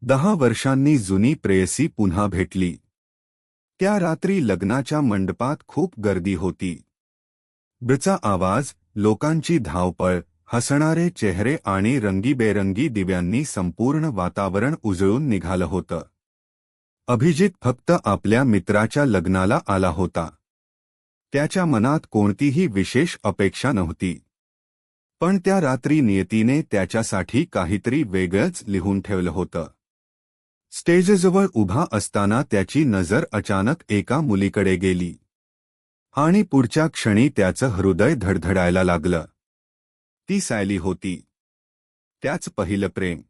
10 वर्षांनी जुनी प्रेयसी पुन्हा भेटली. त्या रात्री लग्नाच्या मंडपात खूप गर्दी होती. ब्रचा आवाज, लोकांची धावपळ, हसणारे चेहरे आणि रंगीबेरंगी दिव्यांनी संपूर्ण वातावरण उजळून निघालं होतं. अभिजित फक्त आपल्या मित्राच्या लग्नाला आला होता. त्याच्या मनात कोणतीही विशेष अपेक्षा नव्हती. पण त्या रात्री नियतीने त्याच्यासाठी काहीतरी वेगळंच लिहून ठेवलं होतं. स्टेजजवळ उभा असताना त्याची नजर अचानक एका मुलीकडे गेली. आणि पुढच्या क्षणी त्याचं हृदय धडधडायला लागलं. ती सायली होती. त्याचं पहिलं प्रेम.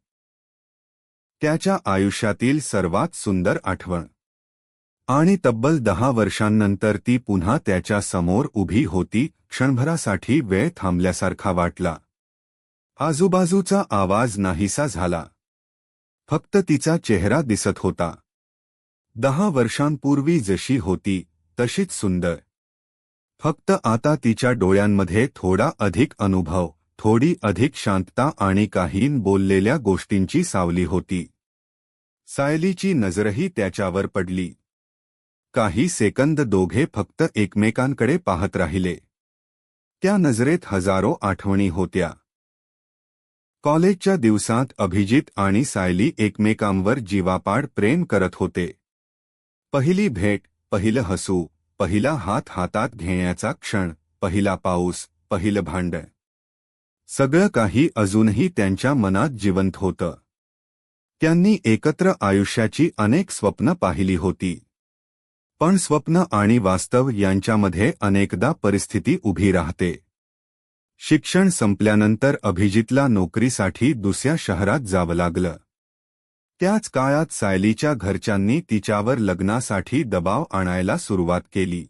त्याच्या आयुष्यातील सर्वात सुंदर आठवण. आणि तब्बल 10 वर्षांनंतर ती पुन्हा त्याच्या समोर उभी होती. क्षणभरासाठी वेळ थांबल्यासारखा वाटला. आजूबाजूचा आवाज नाहीसा झाला. फक्त तिचा चेहरा दिसत होता. 10 वर्षांपूर्वी जशी होती तशीच सुंदर. फक्त आता तिच्या डोळ्यांमध्ये थोडा अधिक अनुभव, थोडी अधिक शांतता आणि काही बोललेल्या गोष्टींची सावली होती. सायलीची नजरही त्याच्यावर पडली. काही सेकंद दोघे फक्त एकमेकांकडे पाहत राहिले. त्या नजरेत हजारो आठवणी होत्या. कॉलेजच्या दिवसात अभिजित आणि सायली एकमेकांवर जीवापाड प्रेम करत होते. पहिली भेट, पहिलं हसू, पहिला हात हातात घेण्याचा क्षण, पहिला पाऊस, पहिलं भांडण. सगळं काही अजूनही त्यांच्या मनात जिवंत होतं. त्यांनी एकत्र आयुष्याची अनेक स्वप्न पाहिली होती. पण स्वप्न आणि वास्तव यांच्यामध्ये अनेकदा परिस्थिती उभी राहते. शिक्षण संपल्यानंतर अभिजितला नोकरीसाठी दुसऱ्या शहरात जावं लागलं. त्याच काळात सायलीच्या घरच्यांनी तिच्यावर लग्नासाठी दबाव आणायला सुरुवात केली.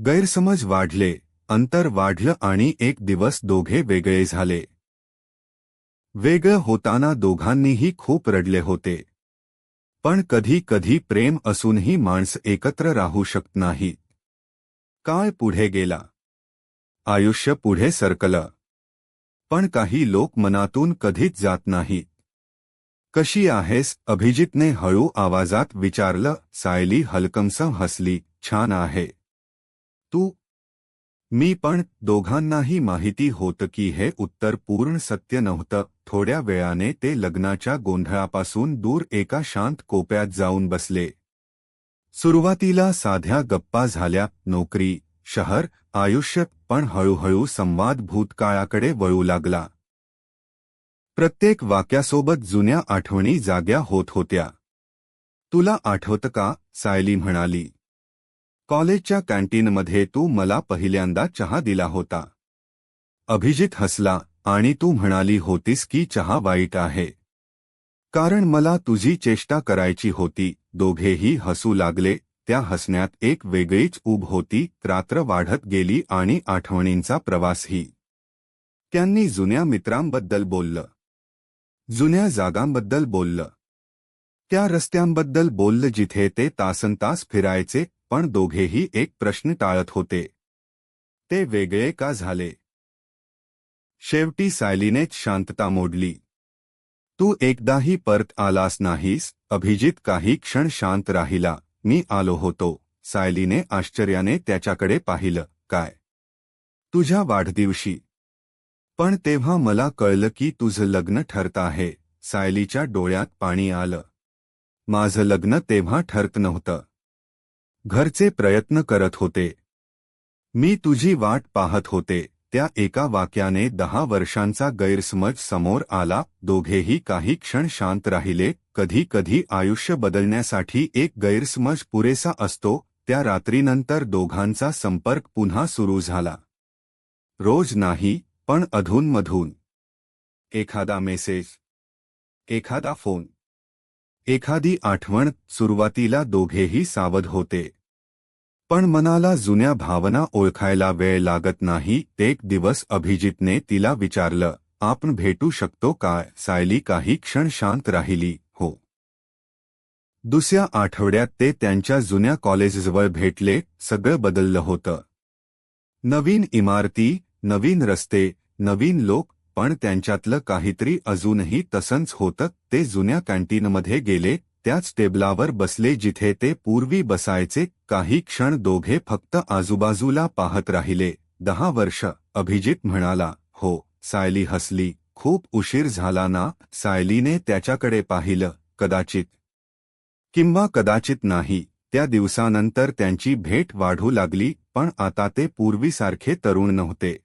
गैरसमज वाढले, अंतर वाढलं आणि एक दिवस दोघे वेगळे झाले. वेगळं होताना दोघांनीही खूप रडले होते. पण कधी कधी प्रेम असूनही माणसं एकत्र राहू शकत नाहीत. काळ पुढे गेला. आयुष्य पुढे सरकलं. पण काही लोक मनातून कधीच जात नाहीत. कशी आहेस? अभिजितने हळू आवाजात विचारलं. सायली हलकंसं हसली. छान आहे. तू? मी पण. दोघांनाही माहिती होतं की हे उत्तर पूर्ण सत्य नव्हतं. थोड्या वेळाने ते लग्नाच्या गोंधळापासून दूर एका शांत कोपऱ्यात जाऊन बसले. सुरुवातीला साध्या गप्पा झाल्या. नोकरी, शहर, आयुष्य. पण हळूहळू संवाद भूतकाळाकडे वळू लागला. प्रत्येक वाक्यासोबत जुन्या आठवणी जाग्या होत होत्या. तुला आठवतं का? सायली म्हणाली. कॉलेजच्या कॅन्टीनमध्ये तू मला पहिल्यांदा चहा दिला होता. अभिजित हसला. आणि तू म्हणाली होतीस की चहा वाईट आहे. कारण मला तुझी चेष्टा करायची होती. दोघेही हसू लागले. त्या हसण्यात एक वेगळीच ऊब होती. रात्र वाढत गेली आणि आठवणींचा प्रवासही. त्यांनी जुन्या मित्रांबद्दल बोललं. जुन्या जागांबद्दल बोललं. त्या रस्त्यांबद्दल बोललं जिथे ते तासनतास फिरायचे. पण दोघेही एक प्रश्न टाळत होते. ते वेगळे का झाले? शेवटी सायलीनेच शांतता मोडली. तू एकदाही परत आलास नाहीस. अभिजित काही क्षण शांत राहिला. मी आलो होतो. सायलीने आश्चर्याने त्याच्याकडे पाहिलं. काय? तुझ्या वाढदिवशी. पण तेव्हा मला कळलं की तुझं लग्न ठरत आहे. सायलीच्या डोळ्यात पाणी आलं. माझं लग्न तेव्हा ठरत नव्हतं. घरचे प्रयत्न करत होते. मी तुझी वाट पाहत होते. त्या एका वाक्याने 10 वर्षांचा गैरसमज समोर आला. दोघेही काही क्षण शांत राहिले. कधी कधी आयुष्य बदलण्यासाठी एक गैरसमज पुरेसा असतो. त्या रात्रीनंतर दोघांचा संपर्क पुन्हा सुरू झाला. रोज नाही, पण अधूनमधून. एखादा मेसेज, एखादा फोन, एखादी आठवण. सुरुवातीला दोघेही सावध होते. पण मनाला जुन्या भावना ओळखायला वेळ लागत नाही. एक दिवस अभिजितने तिला विचारलं, आपण भेटू शकतो का? सायली काही क्षण शांत राहिली. हो. दुसऱ्या आठवड्यात ते त्यांच्या जुन्या कॉलेजजवळ भेटले. सगळं बदललं होतं. नवीन इमारती, नवीन रस्ते, नवीन लोक. पण त्यांच्यातलं काहीतरी अजूनही तसंच होतं. ते जुन्या कॅन्टीनमध्ये गेले, त्याच टेबलावर बसले जिथे ते पूर्वी बसायचे. काही क्षण दोघे फक्त आजूबाजूला पाहत राहिले. 10 वर्ष, अभिजित म्हणाला. हो, सायली हसली. खूप उशीर झाला ना? सायलीने त्याच्याकडे पाहिलं. कदाचित किंवा कदाचित नाही. त्या दिवसानंतर त्यांची भेट वाढू लागली, पण आता ते पूर्वीसारखे तरुण नव्हते.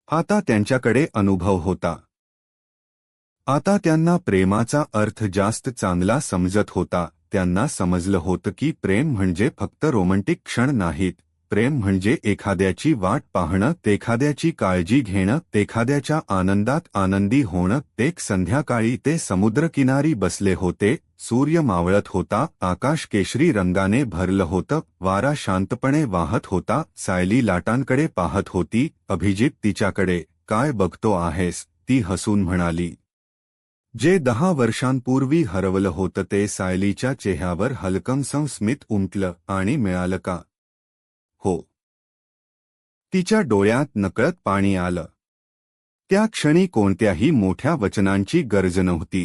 आता त्यांच्याकडे अनुभव होता. आता त्यांना प्रेमाचा अर्थ जास्त चांगला समजत होता. त्यांना समजलं होतं की प्रेम म्हणजे फक्त रोमँटिक क्षण नाहीत. प्रेम म्हणजे एखाद्याची वाट पाहणं, एखाद्याची काळजी घेणं, एखाद्याच्या आनंदात आनंदी होणं. एक संध्याकाळी ते समुद्रकिनारी बसले होते. सूर्य मावळत होता, आकाश केशरी रंगाने भरलं होतं, वारा शांतपणे वाहत होता. सायली लाटांकडे पाहत होती. अभिजित तिच्याकडे. काय बघतो आहेस? ती हसून म्हणाली. जे 10 वर्षांपूर्वी हरवलं होतं ते. सायलीच्या चेहऱ्यावर हलकंसं स्मित उमटलं. आणि मिळालं का? हो. तिच्या डोळ्यात नकळत पाणी आलं. त्या क्षणी कोणत्याही मोठ्या वचनांची गरज नव्हती.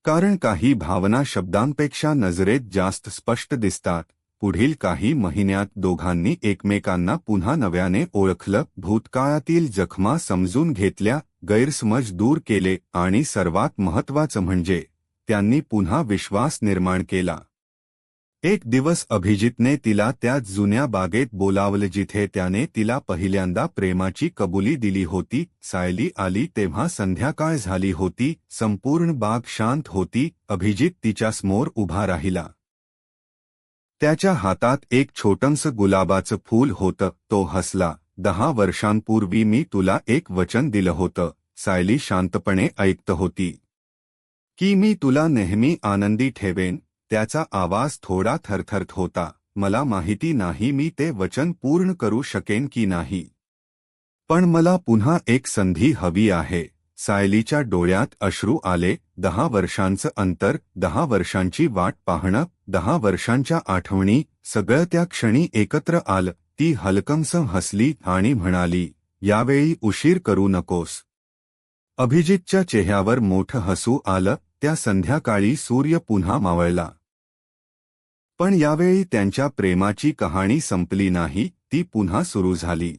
कारण काही भावना शब्दांपेक्षा नजरेत जास्त स्पष्ट दिसतात. पुढील काही महिन्यात दोघांनी एकमेकांना पुन्हा नव्याने ओळखलं, भूतकाळातील जखमा समजून घेतल्या, गैरसमज दूर केले आणि सर्वात महत्त्वाचं म्हणजे त्यांनी पुन्हा विश्वास निर्माण केला. एक दिवस अभिजितने तिला त्याच जुन्या बागेत बोलावलं जिथे त्याने तिला पहिल्यांदा प्रेमाची कबुली दिली होती. सायली आली तेव्हा संध्याकाळ झाली होती. संपूर्ण बाग शांत होती. अभिजित तिच्यासमोर उभा राहिला. त्याच्या हातात एक छोटंसं गुलाबाचं फूल होतं. तो हसला. 10 वर्षांपूर्वी मी तुला एक वचन दिलं होतं. सायली शांतपणे ऐकत होती. की मी तुला नेहमी आनंदी ठेवेन. त्याचा आवाज थोडा थरथरत होता. मला माहिती नाही मी ते वचन पूर्ण करू शकेन की नाही. पण मला पुन्हा एक संधी हवी आहे. सायलीच्या डोळ्यात अश्रू आले. 10 वर्षांचं अंतर, 10 वर्षांची वाट पाहणं, 10 वर्षांच्या आठवणी, सगळं त्या क्षणी एकत्र आलं. ती हलकंसं हसली आणि म्हणाली, यावेळी उशीर करू नकोस. अभिजितच्या चेहऱ्यावर मोठं हसू आलं. त्या संध्याकाळी सूर्य पुन्हा मावळला. पण यावेळी त्यांच्या प्रेमाची कहाणी संपली नाही, ती पुन्हा सुरू झाली.